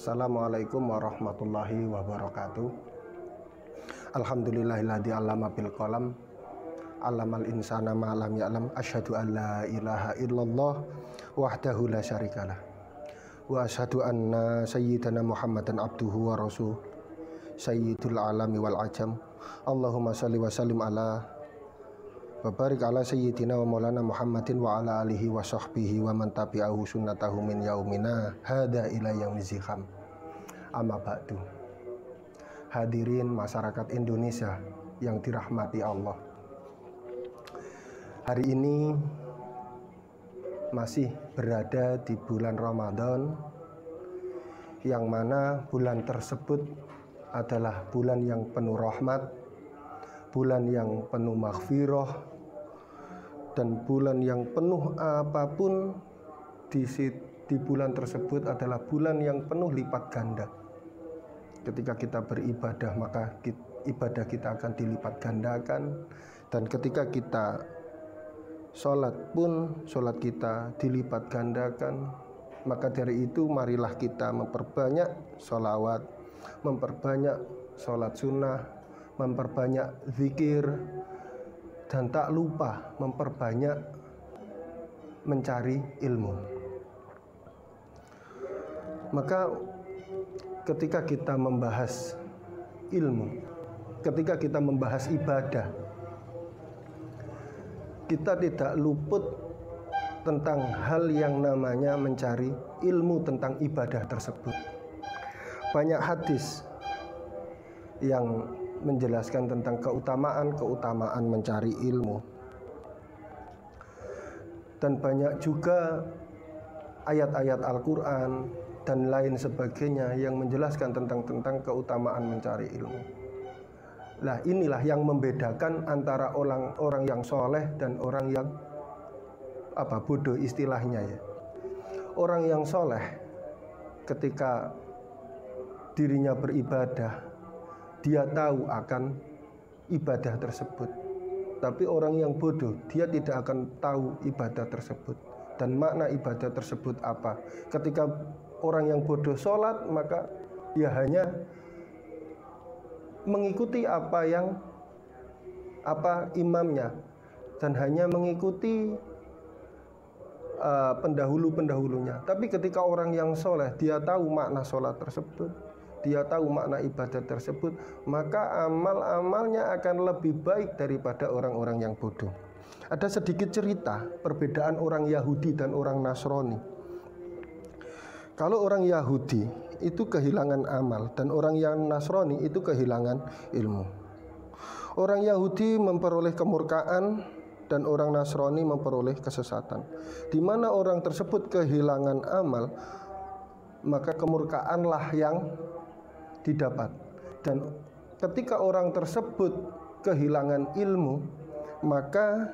Assalamualaikum warahmatullahi wabarakatuh. Alhamdulillahilladzi 'allama bil qalam, 'allamal insana ma lam ya'lam. Asyhadu an la ilaha illallah wahdahu la syarikalah. Wa asyhadu anna sayyidana Muhammadan abduhu wa rasuluh, sayyidul alami wal ajam. Allahumma shalli wa sallim ala wa barik ala sayyidina wa maulana Muhammadin wa ala alihi wa sahbihi wa man tabi'ahu sunnatahu min yaumina hada ila yaumil ziham. Amma ba'du. Hadirin masyarakat Indonesia yang dirahmati Allah, hari ini masih berada di bulan Ramadan, yang mana bulan tersebut adalah bulan yang penuh rahmat, bulan yang penuh maghfirah, dan bulan yang penuh apapun di bulan tersebut adalah bulan yang penuh lipat ganda. Ketika kita beribadah, maka ibadah kita akan dilipat gandakan, dan ketika kita sholat pun sholat kita dilipat gandakan. Maka dari itu marilah kita memperbanyak sholawat, memperbanyak sholat sunnah, memperbanyak zikir, dan tak lupa memperbanyak mencari ilmu. Maka ketika kita membahas ilmu, ketika kita membahas ibadah, kita tidak luput tentang hal yang namanya mencari ilmu tentang ibadah tersebut. Banyak hadis yang menjelaskan tentang keutamaan mencari ilmu, dan banyak juga ayat-ayat Al-Quran dan lain sebagainya yang menjelaskan tentang keutamaan mencari ilmu. Nah, inilah yang membedakan antara orang yang soleh dan orang yang bodoh istilahnya ya. Orang yang soleh ketika dirinya beribadah, dia tahu akan ibadah tersebut. Tapi orang yang bodoh, dia tidak akan tahu ibadah tersebut dan makna ibadah tersebut apa. Ketika orang yang bodoh sholat, maka dia hanya mengikuti apa imamnya, dan hanya mengikuti pendahulunya. Tapi ketika orang yang soleh, dia tahu makna sholat tersebut, dia tahu makna ibadah tersebut, maka amal-amalnya akan lebih baik daripada orang-orang yang bodoh. Ada sedikit cerita perbedaan orang Yahudi dan orang Nasrani. Kalau orang Yahudi itu kehilangan amal, dan orang yang Nasrani itu kehilangan ilmu. Orang Yahudi memperoleh kemurkaan, dan orang Nasrani memperoleh kesesatan. Di mana orang tersebut kehilangan amal, maka kemurkaanlah yang didapat. Dan ketika orang tersebut kehilangan ilmu, maka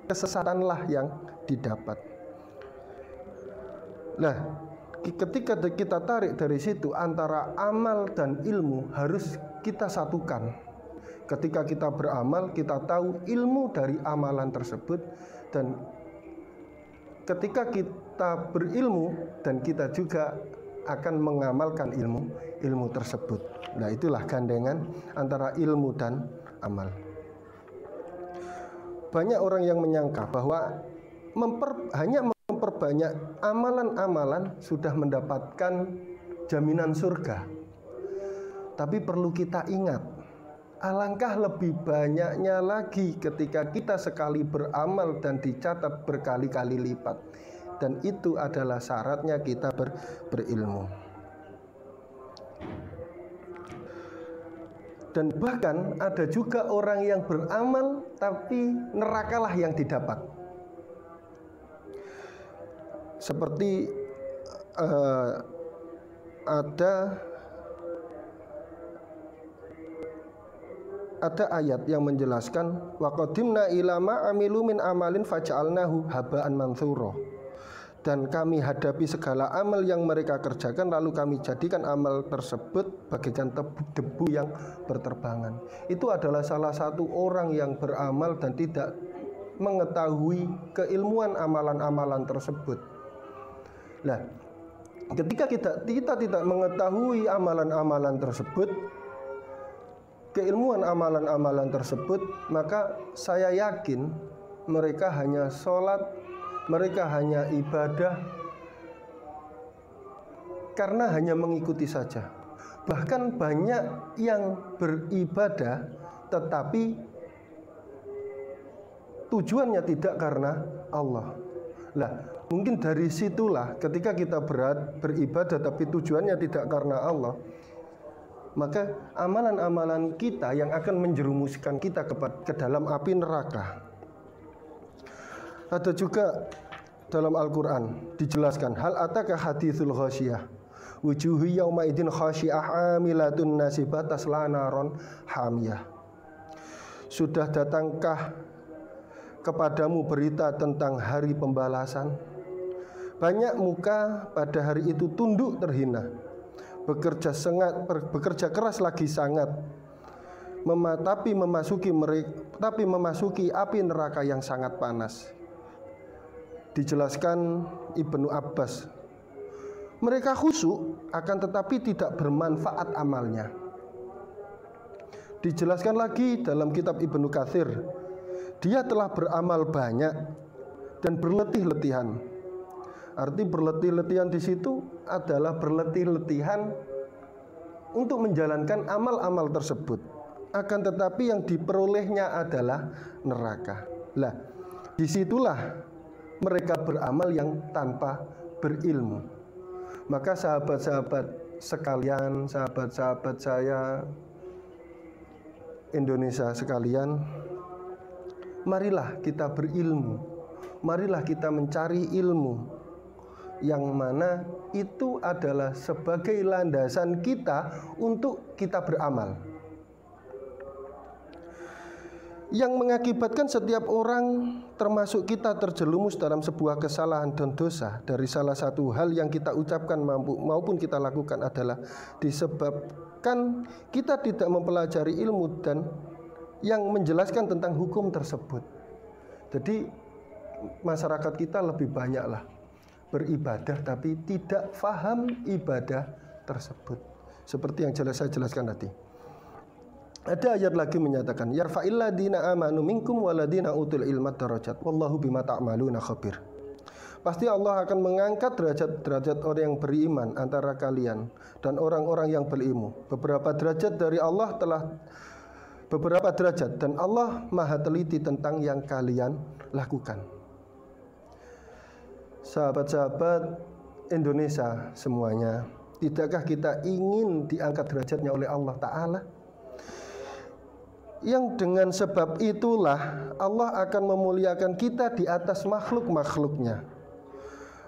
kesesatanlah yang didapat. Nah, ketika kita tarik dari situ, antara amal dan ilmu harus kita satukan. Ketika kita beramal, kita tahu ilmu dari amalan tersebut, dan ketika kita berilmu, dan kita juga akan mengamalkan ilmu tersebut. Nah, itulah gandengan antara ilmu dan amal. Banyak orang yang menyangka bahwa hanya memperbanyak amalan-amalan sudah mendapatkan jaminan surga. Tapi perlu kita ingat, alangkah lebih banyaknya lagi ketika kita sekali beramal dan dicatat berkali-kali lipat. Dan itu adalah syaratnya kita berilmu. Dan bahkan ada juga orang yang beramal tapi nerakalah yang didapat. Seperti ada ayat yang menjelaskan wa qadimna ila ma amilu min amalin faj'alnahu haba'an mantsura. Dan kami hadapi segala amal yang mereka kerjakan, lalu kami jadikan amal tersebut bagaikan debu yang berterbangan. Itu adalah salah satu orang yang beramal dan tidak mengetahui keilmuan amalan-amalan tersebut. Nah, Ketika kita tidak mengetahui amalan-amalan tersebut, keilmuan amalan-amalan tersebut, maka saya yakin mereka hanya sholat, mereka hanya ibadah karena hanya mengikuti saja. Bahkan banyak yang beribadah tetapi tujuannya tidak karena Allah. Lah, mungkin dari situlah ketika kita beribadah tapi tujuannya tidak karena Allah, maka amalan-amalan kita yang akan menjerumuskan kita ke dalam api neraka. Ada juga dalam Al-Quran dijelaskan, hal ataka hadithul ghasyiyah wujuhu yawma idin khasyi'ah amilatun nasibat tasla naron hamiyah. Sudah datangkah kepadamu berita tentang hari pembalasan? Banyak muka pada hari itu tunduk terhina, bekerja keras lagi sangat, tapi memasuki api neraka yang sangat panas. Dijelaskan Ibnu Abbas, mereka khusyuk akan tetapi tidak bermanfaat amalnya. Dijelaskan lagi dalam kitab Ibnu Katsir, dia telah beramal banyak dan berletih-letihan. Arti berletih-letihan di situ adalah berletih-letihan untuk menjalankan amal-amal tersebut. Akan tetapi yang diperolehnya adalah neraka. Lah, disitulah mereka beramal yang tanpa berilmu. Maka sahabat-sahabat sekalian, sahabat-sahabat saya Indonesia sekalian, marilah kita berilmu, marilah kita mencari ilmu yang mana itu adalah sebagai landasan kita untuk kita beramal, yang mengakibatkan setiap orang termasuk kita terjerumus dalam sebuah kesalahan dan dosa. Dari salah satu hal yang kita ucapkan maupun kita lakukan adalah disebabkan kita tidak mempelajari ilmu dan yang menjelaskan tentang hukum tersebut. Jadi masyarakat kita lebih banyaklah beribadah tapi tidak faham ibadah tersebut. Seperti yang saya jelaskan tadi. Ada ayat lagi menyatakan, yarfa'il ladina amanu minkum waladina utul ilma darajat wallahu bima ta'maluna khabir. Pasti Allah akan mengangkat derajat orang yang beriman antara kalian dan orang-orang yang berilmu. Beberapa derajat dan Allah maha teliti tentang yang kalian lakukan. Sahabat-sahabat Indonesia semuanya, tidakkah kita ingin diangkat derajatnya oleh Allah Ta'ala? Yang dengan sebab itulah Allah akan memuliakan kita di atas makhluk-makhluknya.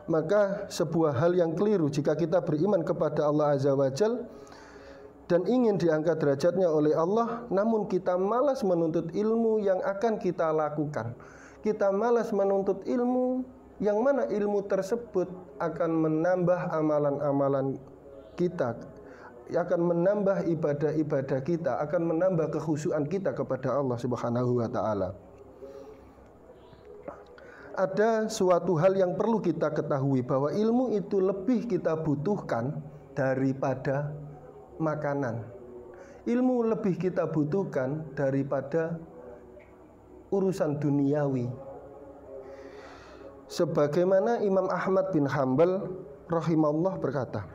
Maka sebuah hal yang keliru jika kita beriman kepada Allah Azza wa Jal dan ingin diangkat derajatnya oleh Allah, namun kita malas menuntut ilmu yang akan kita lakukan. Kita malas menuntut ilmu yang mana ilmu tersebut akan menambah amalan-amalan kita, akan menambah ibadah-ibadah kita, akan menambah kekhusyuan kita kepada Allah Subhanahu wa Ta'ala. Ada suatu hal yang perlu kita ketahui, bahwa ilmu itu lebih kita butuhkan daripada makanan. Ilmu lebih kita butuhkan daripada urusan duniawi. Sebagaimana Imam Ahmad bin Hanbal rahimahullah berkata,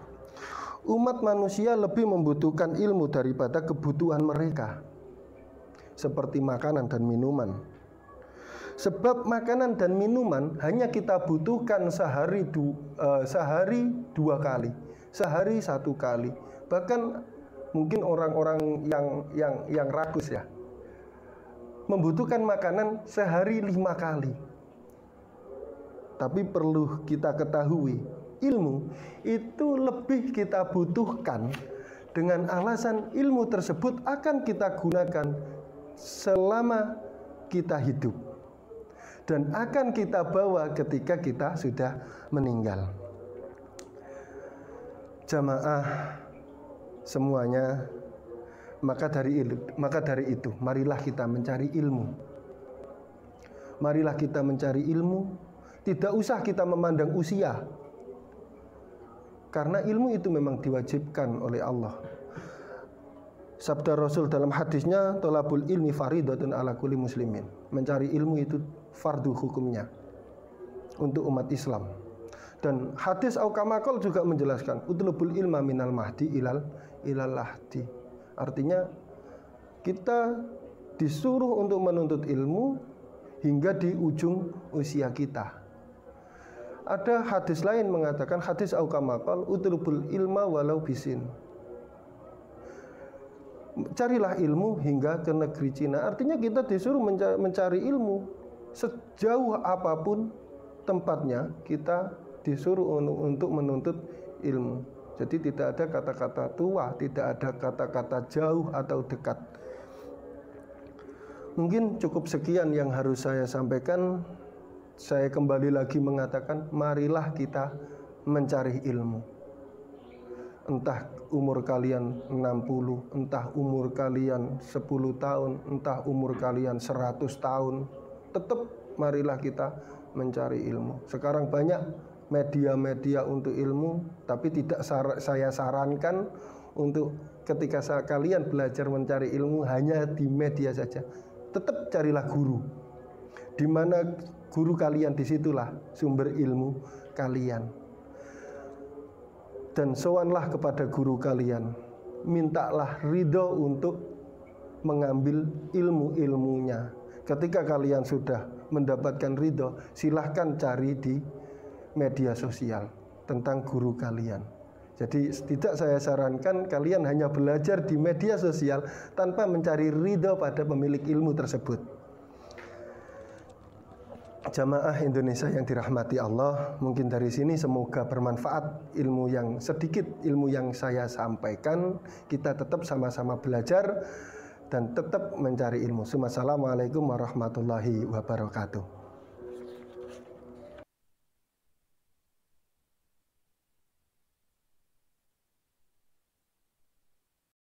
umat manusia lebih membutuhkan ilmu daripada kebutuhan mereka, seperti makanan dan minuman. Sebab makanan dan minuman hanya kita butuhkan sehari 2 kali, sehari 1 kali. Bahkan mungkin orang-orang yang rakus ya, membutuhkan makanan sehari 5 kali. Tapi perlu kita ketahui, ilmu itu lebih kita butuhkan dengan alasan ilmu tersebut akan kita gunakan selama kita hidup dan akan kita bawa ketika kita sudah meninggal. Jamaah semuanya, maka dari itu marilah kita mencari ilmu. Marilah kita mencari ilmu. Tidak usah kita memandang usia. Karena ilmu itu memang diwajibkan oleh Allah. Sabda Rasul dalam hadisnya, thalabul ilmi faridatun ala kulli muslimin. Mencari ilmu itu fardu hukumnya untuk umat Islam. Dan hadis Aukamakol juga menjelaskan, utlubul ilma minal mahdi ilal lahdi. Artinya kita disuruh untuk menuntut ilmu hingga di ujung usia kita. Ada hadis lain mengatakan, hadis Aukamakol, utlubul ilma walau bisin. Carilah ilmu hingga ke negeri Cina. Artinya kita disuruh mencari ilmu sejauh apapun tempatnya, kita disuruh untuk menuntut ilmu. Jadi tidak ada kata-kata tua, tidak ada kata-kata jauh atau dekat. Mungkin cukup sekian yang harus saya sampaikan. Saya kembali lagi mengatakan, marilah kita mencari ilmu. Entah umur kalian 60, entah umur kalian 10 tahun, entah umur kalian 100 tahun, tetap marilah kita mencari ilmu. Sekarang banyak media-media untuk ilmu, tapi tidak saya sarankan untuk ketika kalian belajar mencari ilmu hanya di media saja. Tetap carilah guru. Di mana guru kalian, disitulah sumber ilmu kalian. Dan sowanlah kepada guru kalian, mintalah ridho untuk mengambil ilmu-ilmunya. Ketika kalian sudah mendapatkan ridho, silahkan cari di media sosial tentang guru kalian. Jadi tidak saya sarankan kalian hanya belajar di media sosial tanpa mencari ridho pada pemilik ilmu tersebut. Jamaah Indonesia yang dirahmati Allah, mungkin dari sini semoga bermanfaat ilmu yang sedikit, ilmu yang saya sampaikan. Kita tetap sama-sama belajar dan tetap mencari ilmu. Assalamualaikum warahmatullahi wabarakatuh.